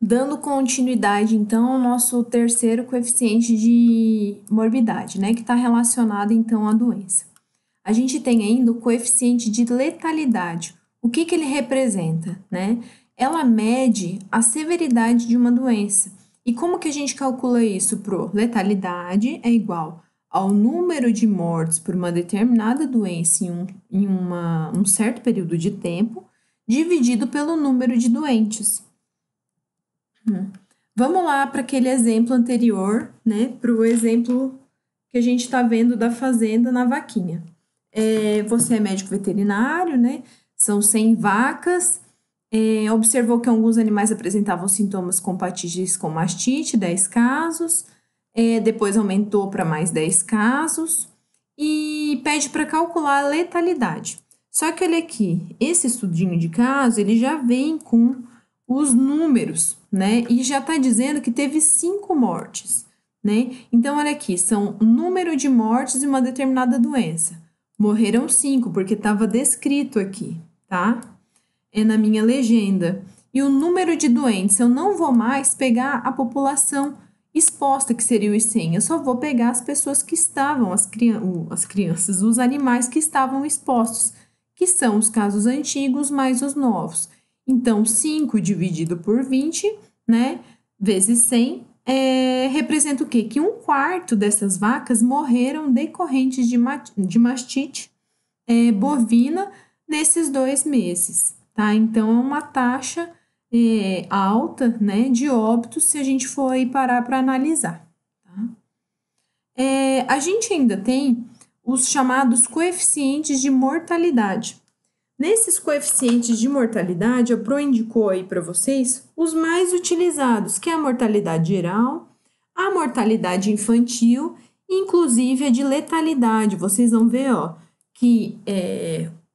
Dando continuidade, então, ao nosso terceiro coeficiente de morbidade, né, que está relacionado, então, à doença. A gente tem ainda o coeficiente de letalidade. O que ele representa, né? Ela mede a severidade de uma doença. E como que a gente calcula isso? Pro letalidade é igual ao número de mortes por uma determinada doença em um certo período de tempo, dividido pelo número de doentes. Vamos lá para aquele exemplo anterior, né? Para o exemplo que a gente está vendo da fazenda na vaquinha. Você é médico veterinário, né? São 100 vacas. Observou que alguns animais apresentavam sintomas compatíveis com mastite, 10 casos. Depois aumentou para mais 10 casos. E pede para calcular a letalidade. Só que olha aqui, esse estudinho de caso, ele já vem com os números, né? E já está dizendo que teve 5 mortes, né? Então, olha aqui, são o número de mortes de uma determinada doença. Morreram 5, porque estava descrito aqui, tá? É na minha legenda. E o número de doentes, eu não vou mais pegar a população exposta, que seria os 100. Eu só vou pegar as pessoas que estavam, as crianças, os animais que estavam expostos, que são os casos antigos mais os novos. Então, 5 dividido por 20, né, vezes 100, representa o quê? Que 1/4 dessas vacas morreram decorrentes de mastite bovina nesses 2 meses, tá? Então, é uma taxa alta, né, de óbitos se a gente for aí parar para analisar, tá? A gente ainda tem os chamados coeficientes de mortalidade. Nesses coeficientes de mortalidade, a Pro indicou aí para vocês os mais utilizados, que é a mortalidade geral, a mortalidade infantil, inclusive a de letalidade. Vocês vão ver, ó, que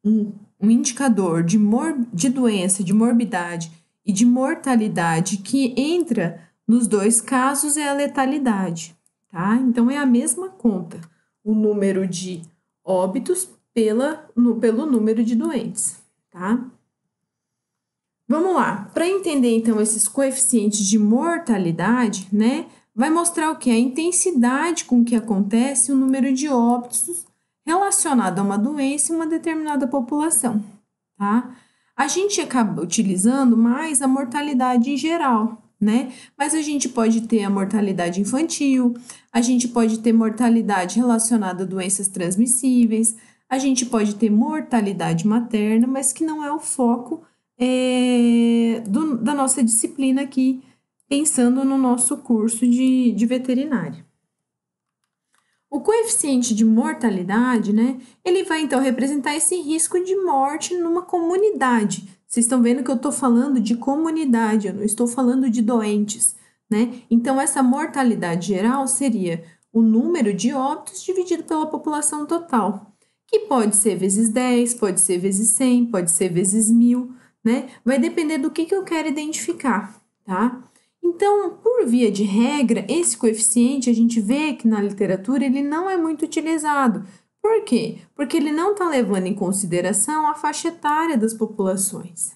um indicador de doença, de morbidade e de mortalidade que entra nos 2 casos é a letalidade, tá? Então, é a mesma conta, o número de óbitos pelo número de doentes, tá? Vamos lá, para entender então esses coeficientes de mortalidade, né, vai mostrar o que? A intensidade com que acontece o número de óbitos relacionado a uma doença em uma determinada população, tá? A gente acaba utilizando mais a mortalidade em geral, né? Mas a gente pode ter a mortalidade infantil, a gente pode ter mortalidade relacionada a doenças transmissíveis, a gente pode ter mortalidade materna, mas que não é o foco da nossa disciplina aqui, pensando no nosso curso de veterinária. O coeficiente de mortalidade, né, ele vai então representar esse risco de morte numa comunidade. Vocês estão vendo que eu estou falando de comunidade, eu não estou falando de doentes, né? Então, essa mortalidade geral seria o número de óbitos dividido pela população total, que pode ser vezes 10, pode ser vezes 100, pode ser vezes 1000, né? Vai depender do que eu quero identificar, tá? Então, por via de regra, esse coeficiente a gente vê que na literatura ele não é muito utilizado. Por quê? Porque ele não está levando em consideração a faixa etária das populações.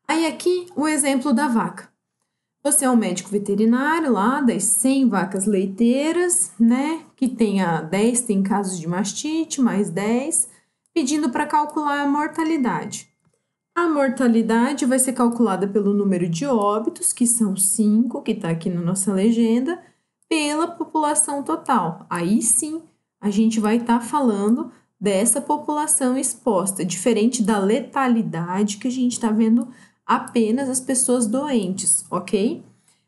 Aí aqui o exemplo da vaca. Você é um médico veterinário lá das 100 vacas leiteiras, né? Que tenha 10 tem casos de mastite, mais 10, pedindo para calcular a mortalidade. A mortalidade vai ser calculada pelo número de óbitos, que são 5, que está aqui na nossa legenda, pela população total. Aí sim, a gente vai estar falando dessa população exposta, diferente da letalidade que a gente está vendo apenas as pessoas doentes, ok?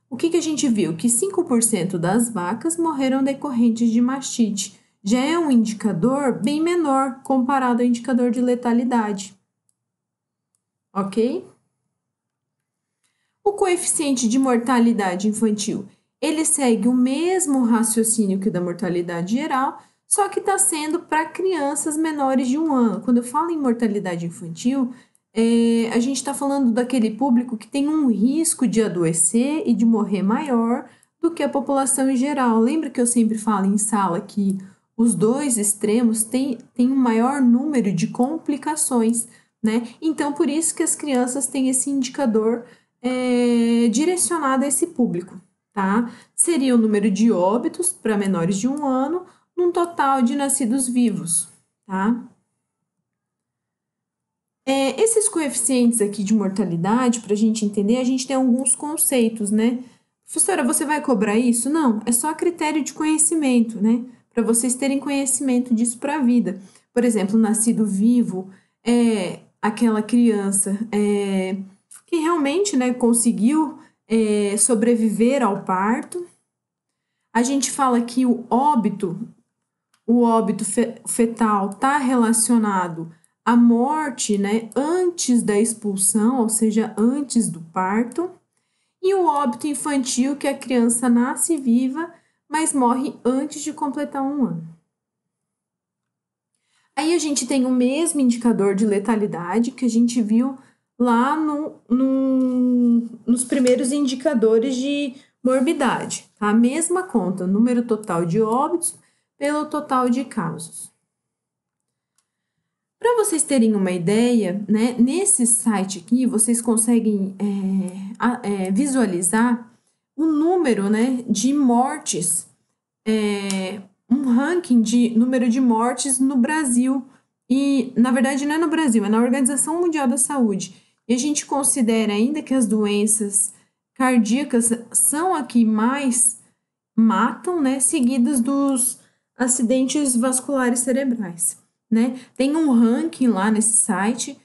O que a gente viu? Que 5% das vacas morreram decorrentes de mastite. Já é um indicador bem menor comparado ao indicador de letalidade. Ok? O coeficiente de mortalidade infantil, ele segue o mesmo raciocínio que o da mortalidade geral, só que está sendo para crianças menores de 1 ano. Quando eu falo em mortalidade infantil, a gente está falando daquele público que tem um risco de adoecer e de morrer maior do que a população em geral. Lembra que eu sempre falo em sala que os 2 extremos têm um maior número de complicações, né? Então, por isso que as crianças têm esse indicador direcionada a esse público, tá? Seria o número de óbitos para menores de 1 ano, num total de nascidos vivos, tá? Esses coeficientes aqui de mortalidade, para a gente entender, a gente tem alguns conceitos, né? Professora, você vai cobrar isso? Não, é só critério de conhecimento, né? Para vocês terem conhecimento disso para a vida. Por exemplo, nascido vivo é aquela criança que realmente, né, conseguiu sobreviver ao parto. A gente fala que o óbito fetal está relacionado à morte, né, antes da expulsão, ou seja, antes do parto. E o óbito infantil, que a criança nasce viva, mas morre antes de completar 1 ano. Aí a gente tem o mesmo indicador de letalidade que a gente viu lá nos primeiros indicadores de morbidade. Tá? A mesma conta, número total de óbitos pelo total de casos. Para vocês terem uma ideia, né, nesse site aqui, vocês conseguem visualizar o número, né, de mortes, um ranking de número de mortes no Brasil. E, na verdade, não é no Brasil, é na Organização Mundial da Saúde. E a gente considera ainda que as doenças cardíacas são a que mais matam, né, seguidas dos acidentes vasculares cerebrais. Né? Tem um ranking lá nesse site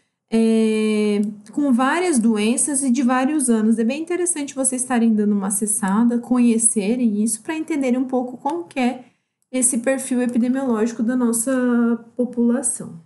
com várias doenças e de vários anos. É bem interessante vocês estarem dando uma acessada, conhecerem isso para entenderem um pouco como que é esse perfil epidemiológico da nossa população.